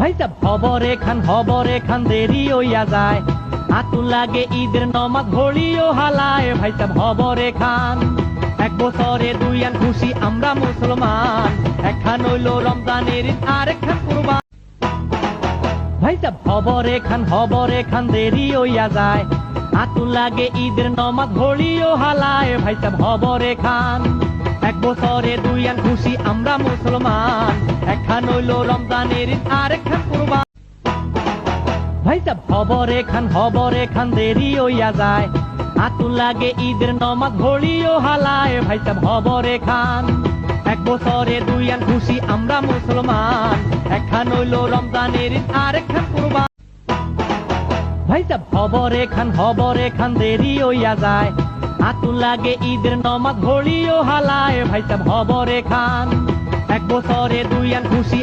ভাই সাব হবরে খান দেরি হইয়া যায়, আতুল লাগে ঈদের নমাজ হলিও হালায়। ভাই সাব হবরে খান, এক বছরে দুই আন খুশি আমরা মুসলমান, একখান হইল রমজানের ঈদ আর একখান কুরবান। ভাই সাব হবরে খান দেরি হইয়া যায়, আতুল লাগে ঈদের নমাজ হলিও হালায়। ভাই সাব হবরে খান, এক বছরে দুই আন খুশি আমরা মুসলমান, একখান হইল রমজানের ঈদ আর একখান কুরবান। ভাই সাব হবরে খান দেরি হইয়া যায়, আতুল লাগে ঈদের নমাজ হলিও হালায়। ভাই সাব হবরে খান, এক বছরে দুই আন খুশি আমরা মুসলমান, একখান হইল রমজানের ঈদ আর একখান কুরবান। ভাই সাব হবরে খান দেরি হইয়া যায়, আতুল লাগে ঈদের নমাজ হলিও হালায়। ভাই সাব হবরে খান, এক বছরে দুই আন খুশি